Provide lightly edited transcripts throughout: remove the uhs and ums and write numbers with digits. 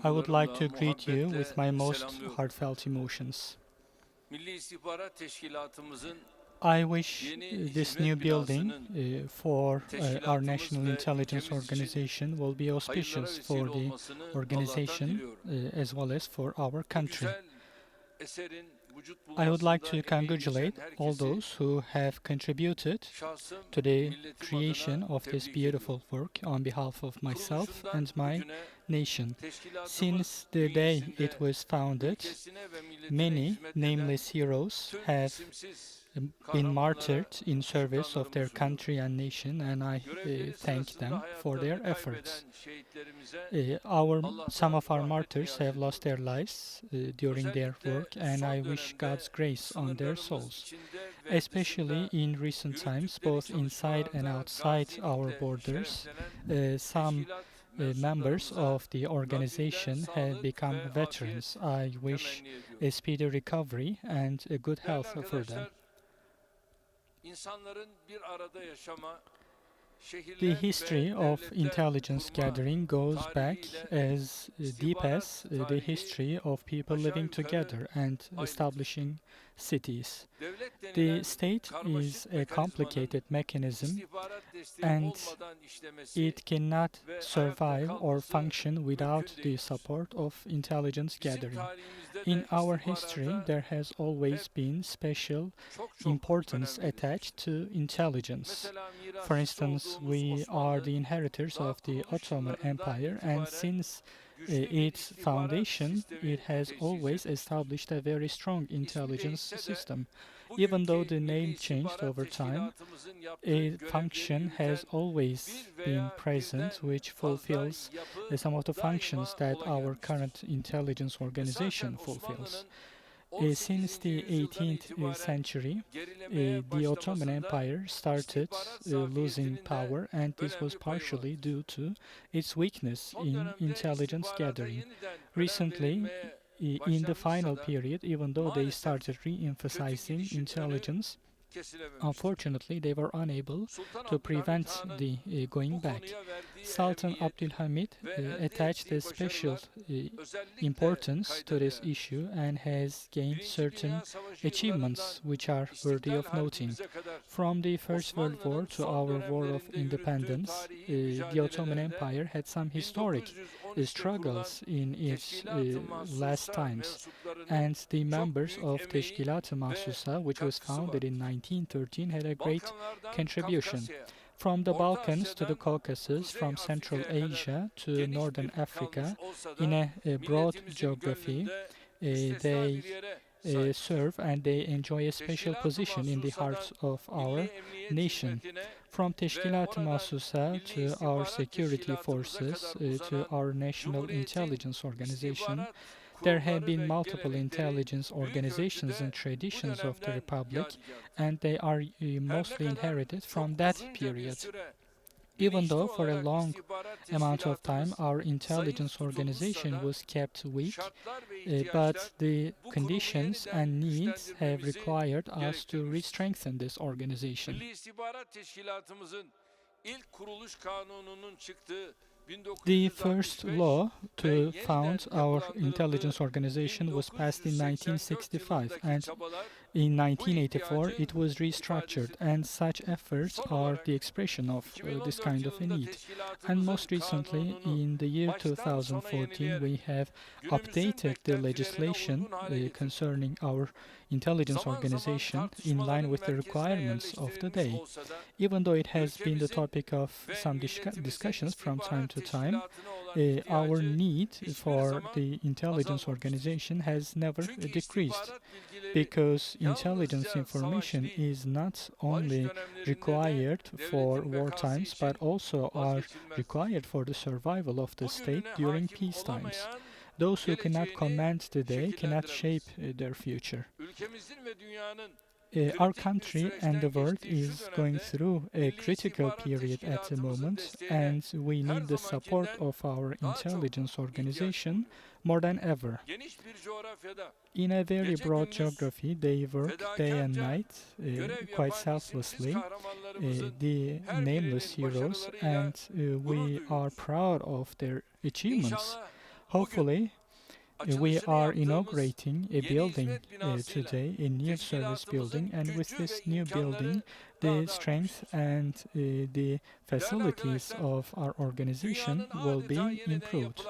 I would like to greet you with my most heartfelt emotions. I wish this new building for our National Intelligence Organization will be auspicious for the organization as well as for our country. I would like to congratulate all those who have contributed to the creation of this beautiful work on behalf of myself and my nation. Since the day it was founded, many nameless heroes have been martyred in service of their country and nation, and I thank them for their efforts. Some of our martyrs have lost their lives during their work, and I wish God's grace on their souls. Especially in recent times, both inside and outside our borders, some members of the organization have become veterans. I wish a speedy recovery and a good health for them. The history of intelligence gathering goes back as deep as the history of people living together and establishing cities. The state is a complicated mechanism and it cannot survive or function without the support of intelligence gathering. In our history, there has always been special importance attached to intelligence. For instance, we are the inheritors of the Ottoman Empire, and since its foundation, it has always established a very strong intelligence system. Even though the name changed over time, a function has always been present which fulfills some of the functions that our current intelligence organization fulfills. Since the 18th century, the Ottoman Empire started losing power, and this was partially due to its weakness in intelligence gathering. Recently, in the final period, even though they started re-emphasizing intelligence, unfortunately, they were unable to prevent the going back. Sultan Abdülhamid attached a special importance to this issue and has gained certain achievements which are worthy of noting. From the First World War to our War of Independence, the Ottoman Empire had some historic struggles in its last times, and the members of Teşkilat-ı Mahsusa, which was founded in 1913, had a great contribution. From the Balkans to the Caucasus, from Central Asia to Northern Africa, in a broad geography, they serve and they enjoy a special position in the hearts of our nation. From Teşkilat-ı Mahsusa to our security forces to our National Intelligence Organization, there have been multiple intelligence organizations and traditions of the Republic, and they are mostly inherited from that period. Even though for a long amount of time our intelligence organization was kept weak, but the conditions and needs have required us to re-strengthen this organization. The first law to found our intelligence organization was passed in 1965, and in 1984 it was restructured, and such efforts are the expression of this kind of a need. And most recently, in the year 2014, we have updated the legislation concerning our intelligence organization in line with the requirements of the day. Even though it has been the topic of some discussions from time to time, our need for the intelligence organization has never decreased, because intelligence information is not only required for war times but also are required for the survival of the state during peace times. Those who cannot command the day cannot shape their future. Our country and the world is going through a critical period at the moment, and we need the support of our intelligence organization more than ever. In a very broad geography, they work day and night, quite selflessly, the nameless heroes, and we are proud of their achievements. Hopefully, we are inaugurating a building today, a new service building, and with this new building, the strength and the facilities of our organization will be improved.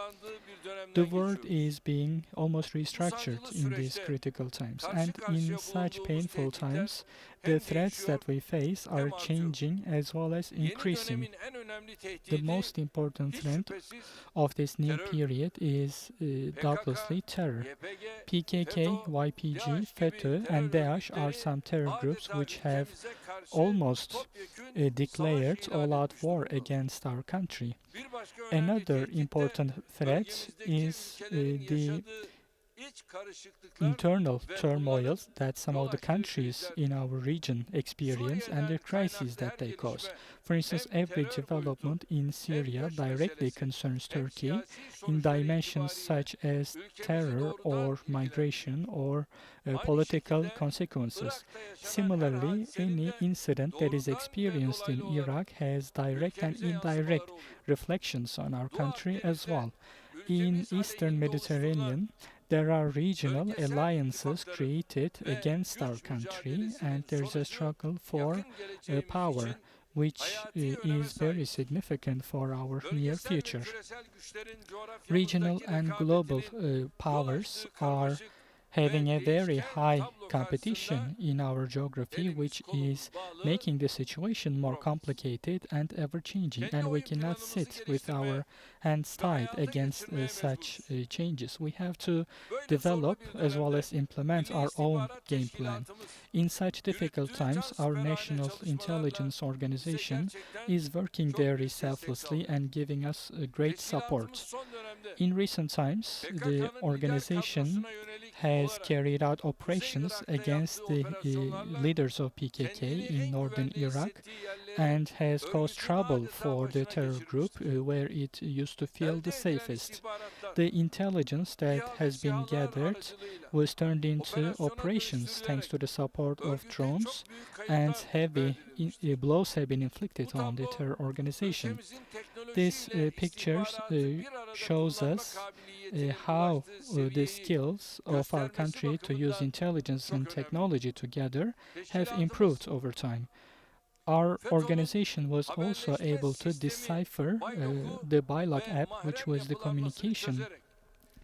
The world is being almost restructured in these critical times, and in such painful times, the threats that we face are changing as well as increasing. The most important threat of this new period is doubtlessly terror. PKK, YPG, FETÖ, and DAESH are some terror groups which have almost declared all-out war against our country. Another important threat is the internal turmoils that some of the countries in our region experience and the crises that they cause. For instance, every development in Syria directly concerns Turkey in dimensions such as terror or migration or political consequences. Similarly, any incident that is experienced in Iraq has direct and indirect reflections on our country as well. In Eastern Mediterranean, there are regional alliances created against our country, and there's a struggle for power, which is very significant for our near future. Regional and global powers are having a very high competition in our geography, which is making the situation more complicated and ever-changing, and we cannot sit with our hands tied against such changes. We have to develop as well as implement our own game plan. In such difficult times, our national intelligence organization is working very selflessly and giving us great support. In recent times, the organization has carried out operations against the leaders of PKK in northern Iraq and has caused trouble for the terror group where it used to feel the safest. The intelligence that has been gathered was turned into operations thanks to the support of drones, and heavy blows have been inflicted on the terror organization. This pictures shows us how the skills of our country to use intelligence and technology together have improved over time. Our organization was also able to decipher the Bayrak app, which was the communication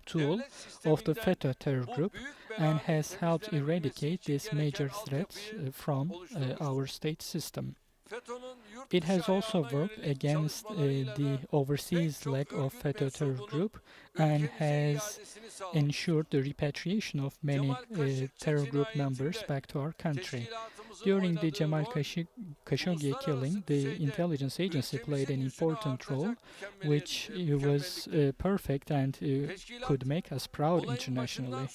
tool of the FETÖ terror group, and has helped eradicate this major threat from our state system. It has also worked against the overseas leg of FETÖ terror group and has ensured the repatriation of many terror group members back to our country. During the Cemal Khashoggi killing, the intelligence agency played an important role, which was perfect and could make us proud internationally.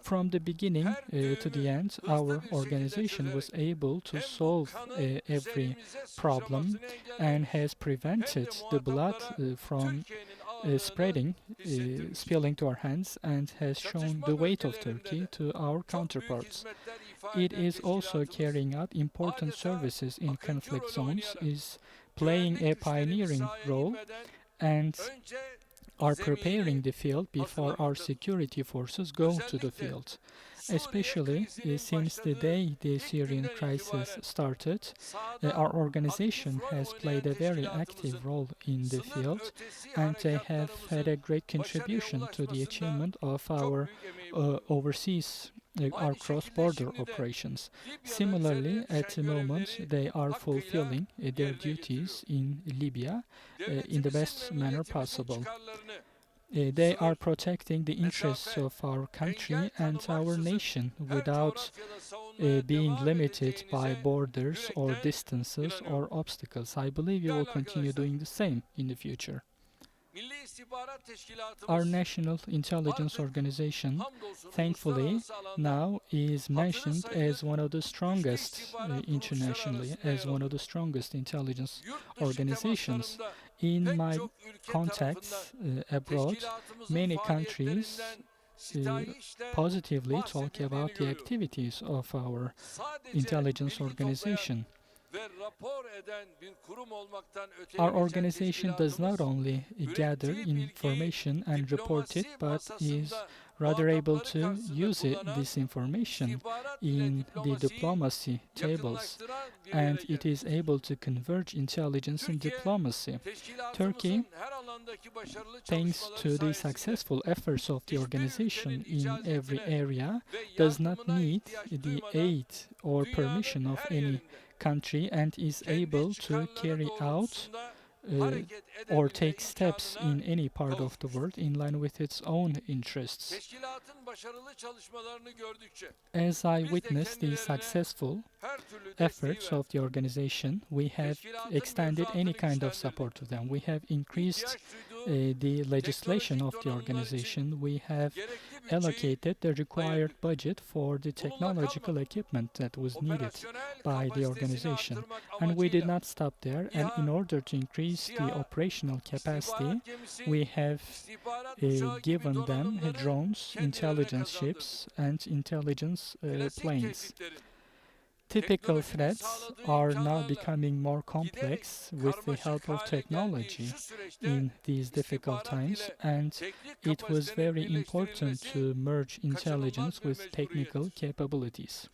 From the beginning to the end, our organization was able to solve every problem and has prevented the blood from spilling to our hands, and has shown the weight of Turkey to our counterparts. It is also carrying out important services in conflict zones, is playing a pioneering role, and are preparing the field before our security forces go to the field. Especially since the day the Syrian crisis started, our organization has played a very active role in the field, and they have had a great contribution to the achievement of our overseas our cross-border operations. Similarly, at the moment, they are fulfilling their duties in Libya in the best manner possible. They are protecting the interests of our country and our nation without being limited by borders or distances or obstacles. I believe you will continue doing the same in the future. Our national intelligence organization, thankfully, now is mentioned as one of the strongest internationally, as one of the strongest intelligence organizations. In my contacts abroad, many countries positively talk about the activities of our intelligence organization. Our organization does not only gather information and report it, but is rather able to use this information in the diplomacy tables, and it is able to converge intelligence and diplomacy. Turkey, thanks to the successful efforts of the organization in every area, does not need the aid or permission of any country and is able to carry out or take steps in any part of the world in line with its own interests. As I witness the successful efforts of the organization, we have extended any kind of support to them. We have increased the legislation of the organization. We have allocated the required budget for the technological equipment that was needed by the organization. And we did not stop there, and in order to increase the operational capacity, we have given them drones, intelligence ships, and intelligence planes. Typical threats are now becoming more complex with the help of technology in these difficult times, and it was very important to merge intelligence with technical capabilities.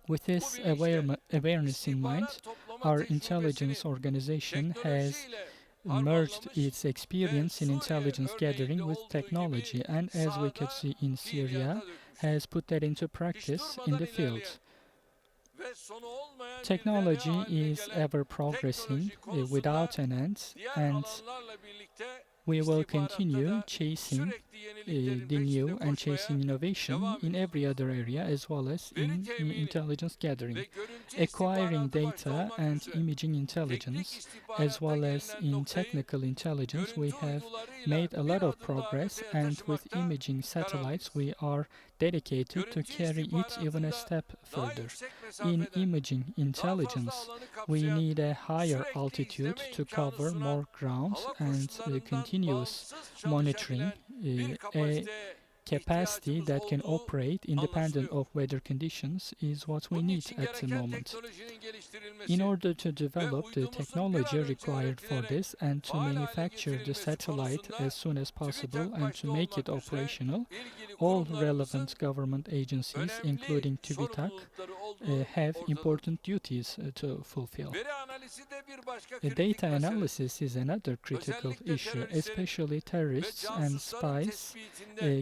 With this awareness in mind, our intelligence organization has merged its experience in intelligence gathering with technology, and as we could see in Syria, has put that into practice in the field. Technology is ever progressing without an end, and we will continue chasing the new and chasing innovation in every other area as well as in intelligence gathering, acquiring data and imaging intelligence as well as in technical intelligence. We have made a lot of progress, and with imaging satellites we are dedicated to carry it even a step further. In imaging intelligence, we need a higher altitude to cover more ground, and continuous monitoring, a capacity that can operate independent of weather conditions is what we need at the moment. In order to develop the technology required for this and to manufacture the satellite as soon as possible and to make it operational, all relevant government agencies, including TÜBİTAK, have important duties to fulfill. Data analysis is another critical issue, especially terrorists and spies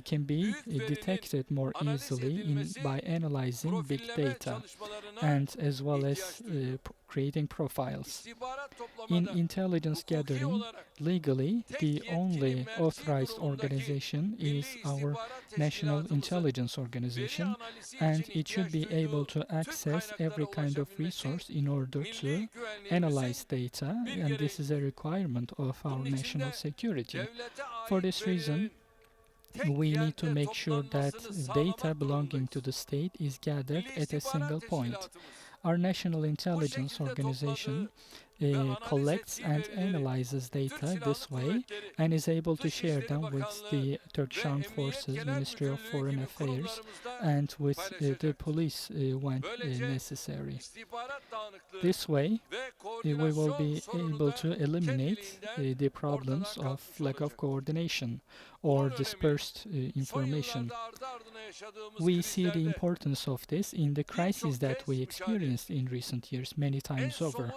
can be detected more easily by analyzing big data and as well as creating profiles. In intelligence gathering, legally, the only authorized organization is our National Intelligence Organization, and it should be able to access every kind of resource in order to analyze data, and this is a requirement of our national security. For this reason, we need to make sure that data belonging to the state is gathered at a single point. Our National Intelligence Organization collects and analyzes data this way and is able to share them with the Turkish Armed Forces, Ministry of Foreign Affairs, and with the police when necessary. This way, we will be able to eliminate the problems of lack of coordination or dispersed information. We see the importance of this in the crises that we experienced in recent years many times over.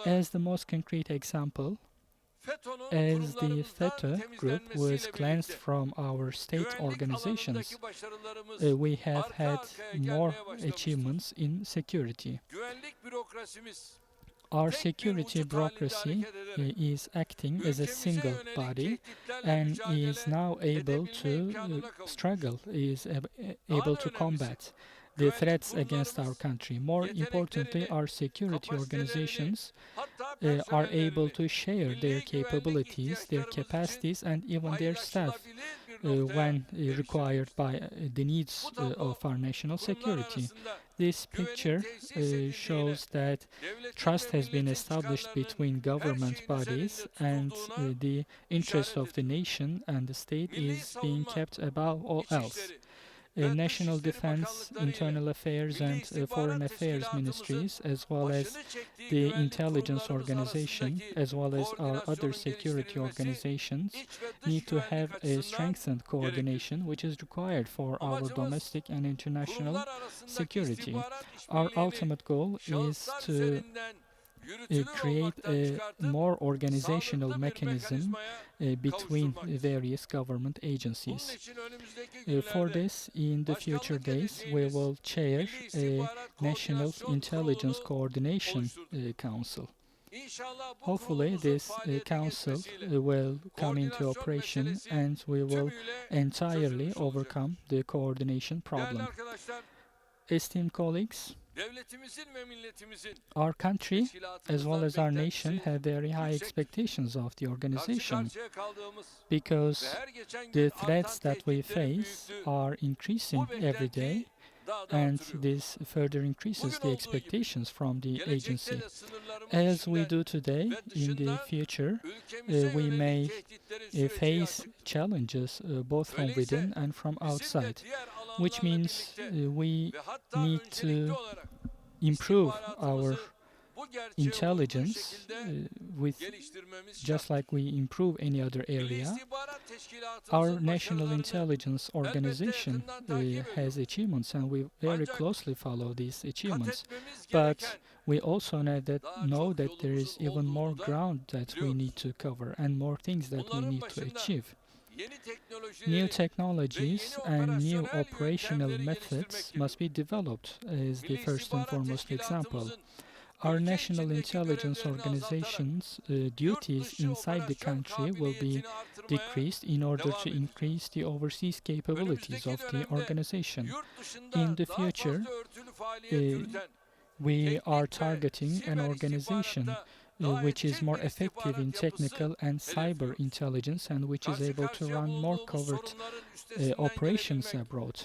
As the most concrete example, as the FETÖ group was cleansed from our state organizations, we have had more achievements in security. Our security bureaucracy is acting as a single body and is now able to struggle, is able to combat the threats against our country. More importantly, our security organizations are able to share their capabilities, their capacities, and even their staff when required by the needs of our national security. This picture shows that trust has been established between government bodies, and the interest of the nation and the state is being kept above all else. National Defense, Internal Affairs, and Foreign Affairs ministries, as well as the intelligence organization, as well as our other security organizations, need to have a strengthened coordination which is required for our domestic and international security. Our ultimate goal is to create a more organizational mechanism between various government agencies. For this, in the future days, we will chair a National Intelligence Coordination Council. Hopefully, this council will come into operation and we will entirely overcome the coordination problem. Esteemed colleagues, our country, as well as our nation, have very high expectations of the organization because the threats that we face are increasing every day, and this further increases the expectations from the agency. As we do today, in the future, we may face challenges both from within and from outside, which means we need to improve our intelligence just like we improve any other area. Our National Intelligence Organization has achievements, and we very closely follow these achievements. But we also know that there is even more ground that we need to cover and more things that we need to achieve. New technologies and new operational methods must be developed as the first and foremost example. Our National Intelligence Organization's duties inside the country will be decreased in order to increase the overseas capabilities of the organization. In the future, we are targeting an organization which is more effective in technical and cyber intelligence and which is able to run more covert operations abroad.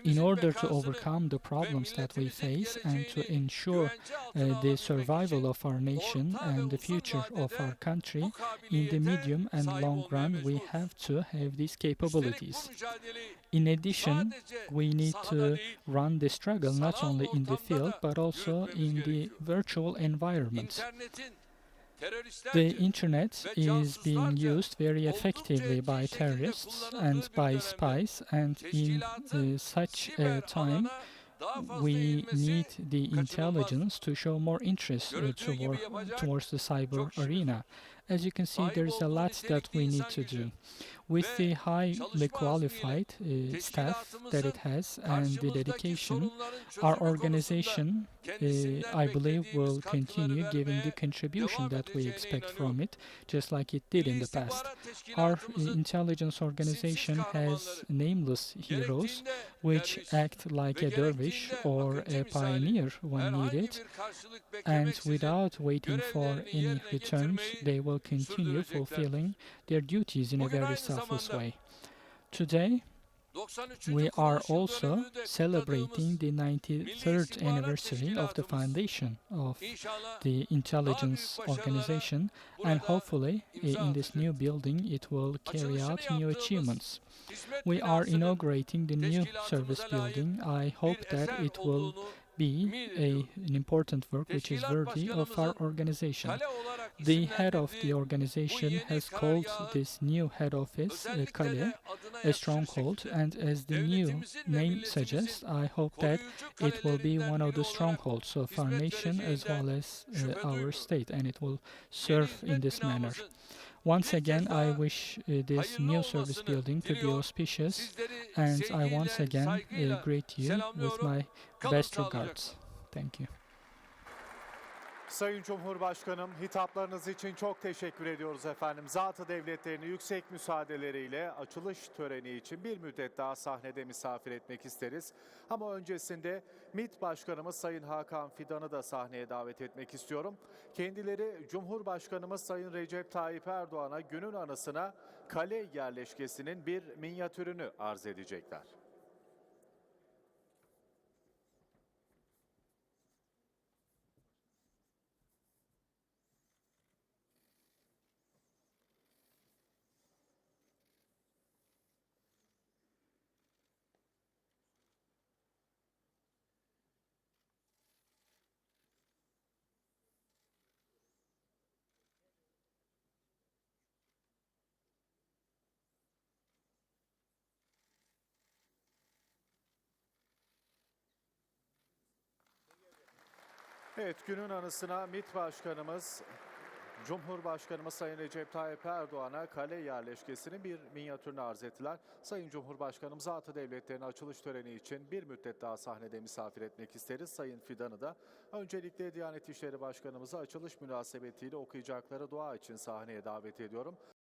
In order to overcome the problems that we face and to ensure the survival of our nation and the future of our country, in the medium and long run, we have to have these capabilities. In addition, we need to run the struggle not only in the field but also in the virtual environment. The internet is being used very effectively by terrorists and by spies, and in such a time we need the intelligence to show more interest towards the cyber arena. As you can see, there's a lot that we need to do. With the highly qualified staff that it has and the dedication, our organization, I believe, will continue giving the contribution that we expect from it, just like it did in the past. Our intelligence organization has nameless heroes which act like a dervish or a pioneer when needed, and without waiting for any returns, they will continue fulfilling their duties in a very selfless way. Today, we are also celebrating the 93rd anniversary of the foundation of the intelligence organization, and hopefully in this new building it will carry out new achievements. We are inaugurating the new service building. I hope that it will be an important work which is worthy of our organization. The head of the organization has called this new head office a Kale, a stronghold, and as the new name suggests, I hope that it will be one of the strongholds of our nation as well as our state, and it will serve in this manner. Once again, I wish this new service building to be auspicious, and I once again greet you with my best regards. Thank you. Sayın Cumhurbaşkanım, hitaplarınız için çok teşekkür ediyoruz efendim. Zat-ı devletlerini yüksek müsaadeleriyle açılış töreni için bir müddet daha sahnede misafir etmek isteriz. Ama öncesinde MİT Başkanımız Sayın Hakan Fidan'ı da sahneye davet etmek istiyorum. Kendileri Cumhurbaşkanımız Sayın Recep Tayyip Erdoğan'a günün anısına kale yerleşkesinin bir minyatürünü arz edecekler. Evet, günün anısına MİT Başkanımız, Cumhurbaşkanımız Sayın Recep Tayyip Erdoğan'a kale yerleşkesinin bir minyatürünü arz ettiler. Sayın Cumhurbaşkanım, Zat-ı Devletlerinin açılış töreni için bir müddet daha sahnede misafir etmek isteriz. Sayın Fidan'ı da öncelikle Diyanet İşleri Başkanımızı açılış münasebetiyle okuyacakları dua için sahneye davet ediyorum.